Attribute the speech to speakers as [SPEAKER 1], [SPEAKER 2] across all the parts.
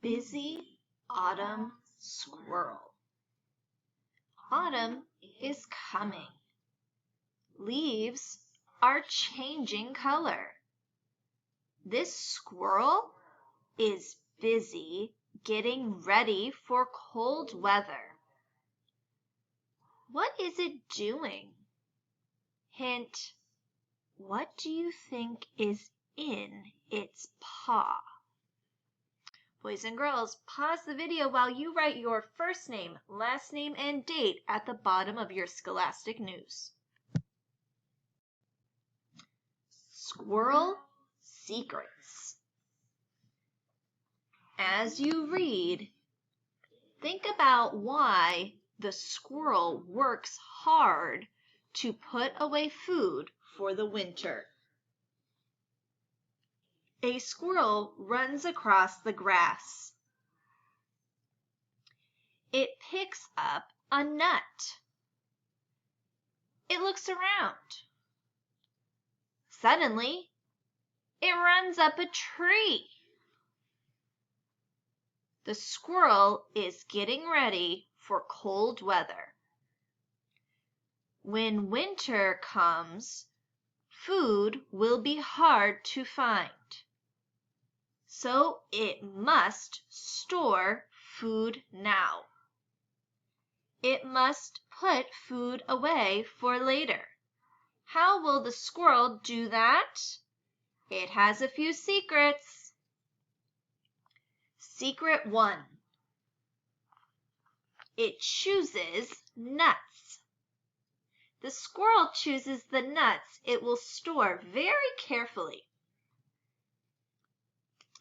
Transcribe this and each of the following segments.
[SPEAKER 1] Busy autumn squirrel. Autumn is coming. Leaves are changing color. This squirrel is busy getting ready for cold weather. What is it doing? Hint, what do you think is in its paw? Boys and girls, pause the video while you write your first name, last name, and date at the bottom of your Scholastic News. Squirrel Secrets. As you read, think about why the squirrel works hard to put away food for the winter. A squirrel runs across the grass. It picks up a nut. It looks around. Suddenly, it runs up a tree. The squirrel is getting ready for cold weather. When winter comes, food will be hard to find. So it must store food now. It must put food away for later. How will the squirrel do that? It has a few secrets. Secret 1. It chooses nuts. The squirrel chooses the nuts it will store very carefully.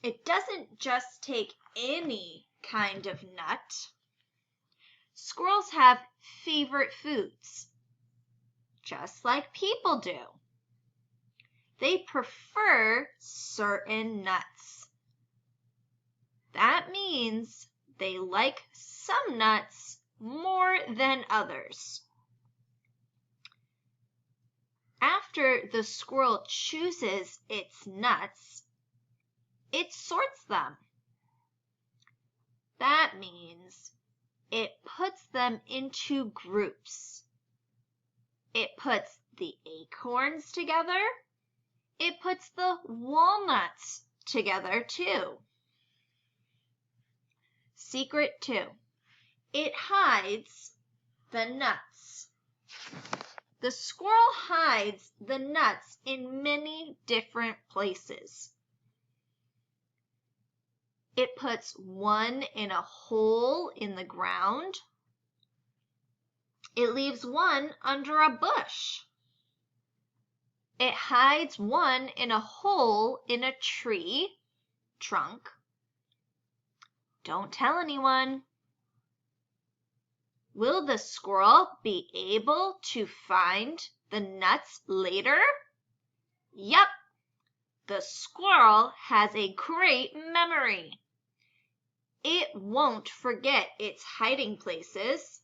[SPEAKER 1] It doesn't just take any kind of nut. Squirrels have favorite foods, just like people do. They prefer certain nuts. That means they like some nuts more than others. After the squirrel chooses its nuts, it sorts them. That means it puts them into groups. It puts the acorns together. It puts the walnuts together too. Secret 2. It hides the nuts. The squirrel hides the nuts in many different places. It puts one in a hole in the ground. It leaves one under a bush. It hides one in a hole in a tree trunk. Don't tell anyone. Will the squirrel be able to find the nuts later? Yup, the squirrel has a great memory. It won't forget its hiding places.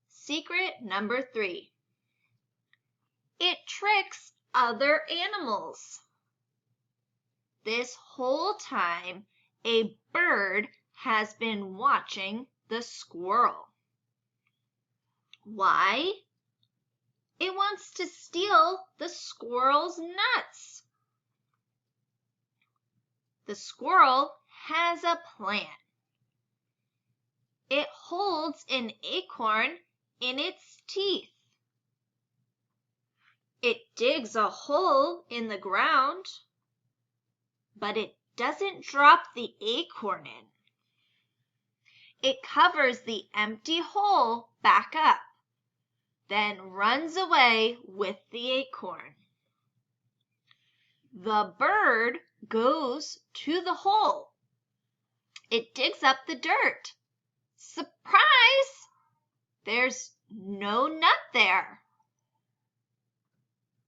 [SPEAKER 1] Secret number 3. It tricks other animals. This whole time, a bird has been watching the squirrel. Why? It wants to steal the squirrel's nuts. The squirrel has a plan. It holds an acorn in its teeth. It digs a hole in the ground, but it doesn't drop the acorn in. It covers the empty hole back up, then runs away with the acorn. The bird goes to the hole. It digs up the dirt. Surprise! There's no nut there.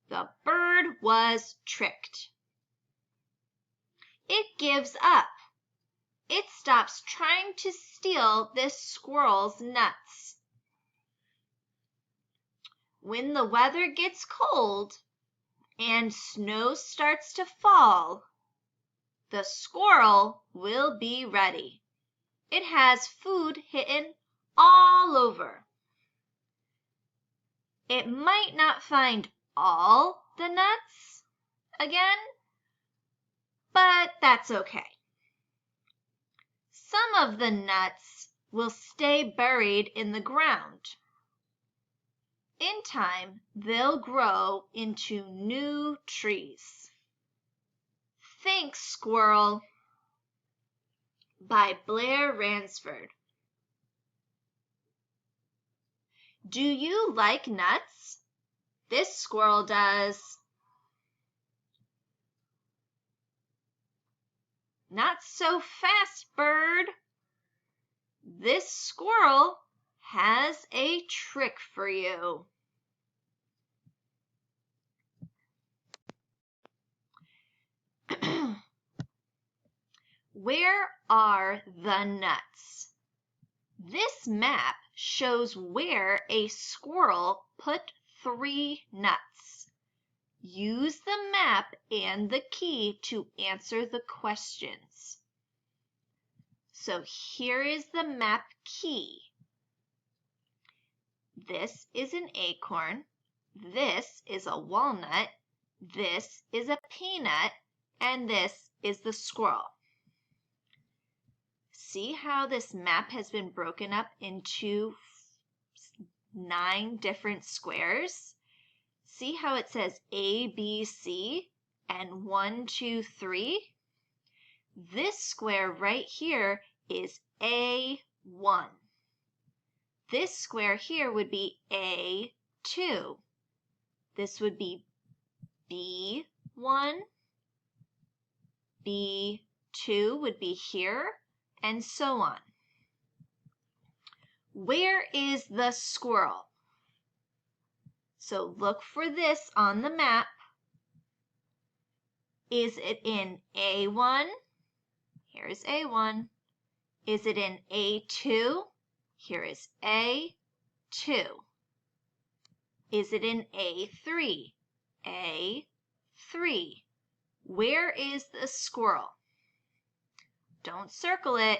[SPEAKER 1] The bird was tricked. It gives up. It stops trying to steal this squirrel's nuts. When the weather gets cold and snow starts to fall, the squirrel will be ready. It has food hidden all over. It might not find all the nuts again, but that's okay. Some of the nuts will stay buried in the ground. In time, they'll grow into new trees. Thanks, Squirrel. By Blair Ransford. Do you like nuts? This squirrel does. Not so fast, bird. This squirrel has a trick for you. Where are the nuts? This map shows where a squirrel put 3 nuts. Use the map and the key to answer the questions. So here is the map key. This is an acorn. This is a walnut. This is a peanut. And this is the squirrel. See how this map has been broken up into 9 different squares? See how it says A, B, C and 1, 2, 3? This square right here is A1. This square here would be A2. This would be B1. B2 would be here, and so on. Where is the squirrel? So look for this on the map. Is it in A1? Here is A1. Is it in A2? Here is A2. Is it in A3? A3. Where is the squirrel? Don't circle it.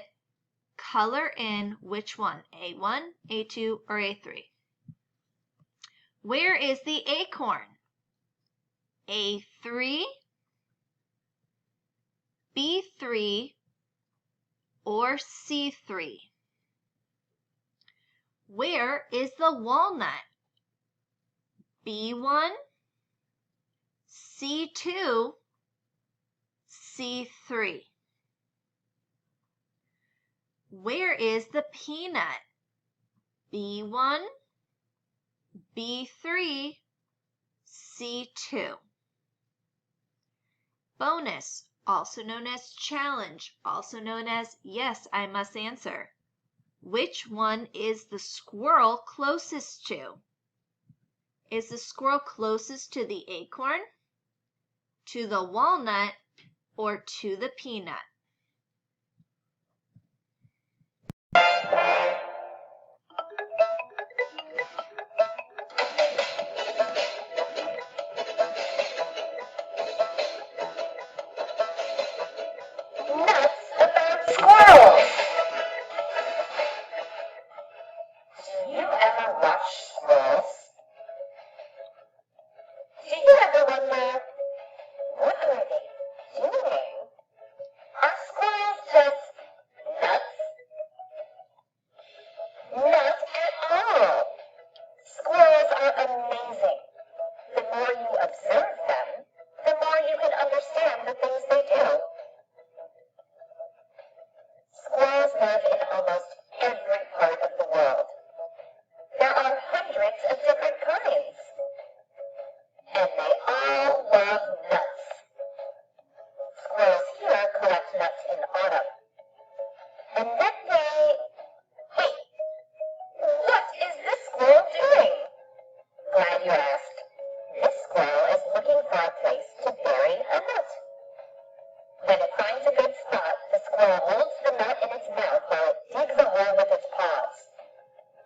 [SPEAKER 1] Color in which one, A1, A2, or A3. Where is the acorn? A3, B3, or C3. Where is the walnut? B1, C2, C3. Where is the peanut? B1, B3, C2. Bonus, also known as challenge, also known as yes, I must answer. Which one is the squirrel closest to? Is the squirrel closest to the acorn, to the walnut, or to the peanut?
[SPEAKER 2] Nuts about squirrels. Do you ever watch squirrels? Do you ever wonder, what are they doing? Are squirrels just nuts? Not at all. Squirrels are amazing. The more you observe them, the more you can understand the things they do. Squirrels live in almost every part of the world. There are hundreds of different kinds. And they all love nuts. Squirrels here collect nuts in autumn. And then hey, what is this squirrel doing? Glad you asked. This squirrel is looking for a place to bury a nut. When it finds a good spot, the squirrel holds the nut in its mouth while it digs a hole with its paws.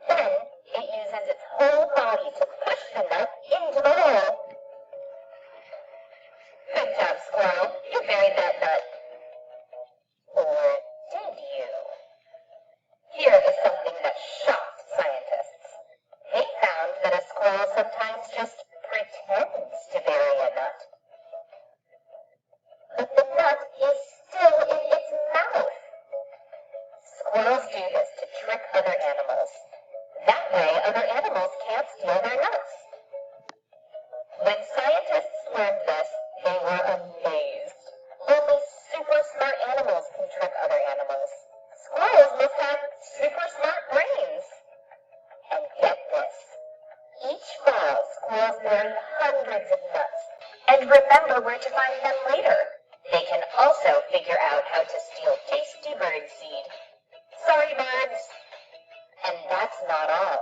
[SPEAKER 2] Then it uses its whole body to push the nut into the hole. Good job, squirrel. You buried that nut. squirrels do this to trick other animals. That way, other animals can't steal their nuts. When scientists learned this, they were amazed. Only super smart animals can trick other animals. Squirrels must have super smart brains. And get this. Each fall, squirrels bury hundreds of nuts and remember where to find them later. They can also figure out how to steal tasty bird seed. Sorry, birds. And that's not all.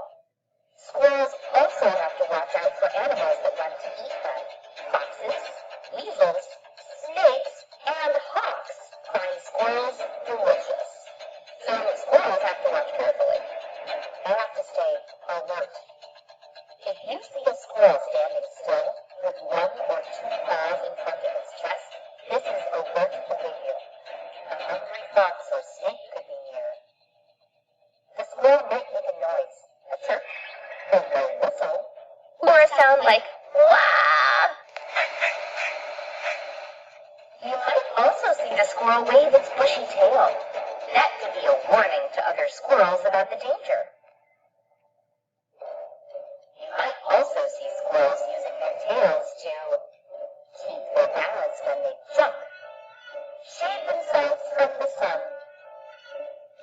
[SPEAKER 2] Squirrels also have to watch out for animals that want to eat them. Foxes, weasels, snakes, and hawks find squirrels delicious. So squirrels have to watch carefully. They have to stay alert. If you see a squirrel standing still with one or two paws in front of its chest, this is alert behavior. A hungry fox or snake could be near. The squirrel might make a noise, a chirp, a low whistle, or a sound like wah! You might also see the squirrel wave its bushy tail. That could be a warning to other squirrels about the danger. You might also see squirrels using their tails to keep their balance when they jump, shade themselves from the sun,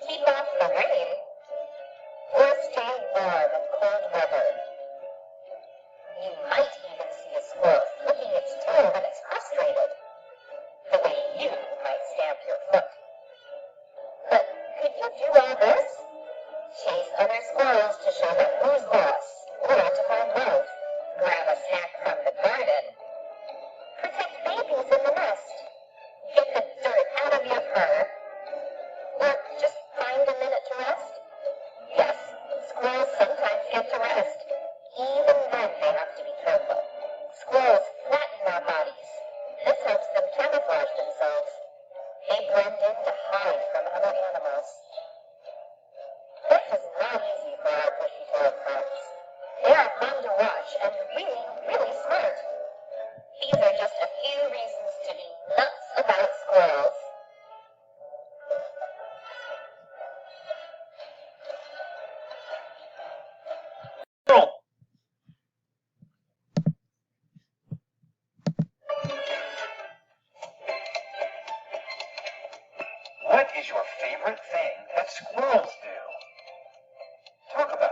[SPEAKER 2] keep off the rain, or stay warm in cold weather. You might even see a squirrel flicking its tail when it's frustrated, the way you might stamp your foot. But could you do all this? Chase other squirrels to show them who's boss, or to find love, grab a snack from the garden, protect babies in the nest, get the dirt out of your fur, or just find a minute to rest? Yes, squirrels sometimes get to rest. Even then they have to be careful. Squirrels flatten their bodies. This helps them camouflage themselves. They blend in to hide from other animals. Life is not easy for our bushy-tailed friends. They are fun to watch and really, really smart. These are just a few reasons to be nuts about squirrels.
[SPEAKER 3] What is your favorite thing that squirrels do? Talk about it.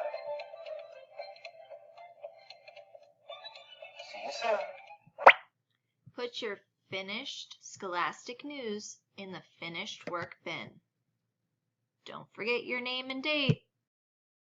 [SPEAKER 3] See you soon.
[SPEAKER 1] Put your finished Scholastic News in the finished work bin. Don't forget your name and date.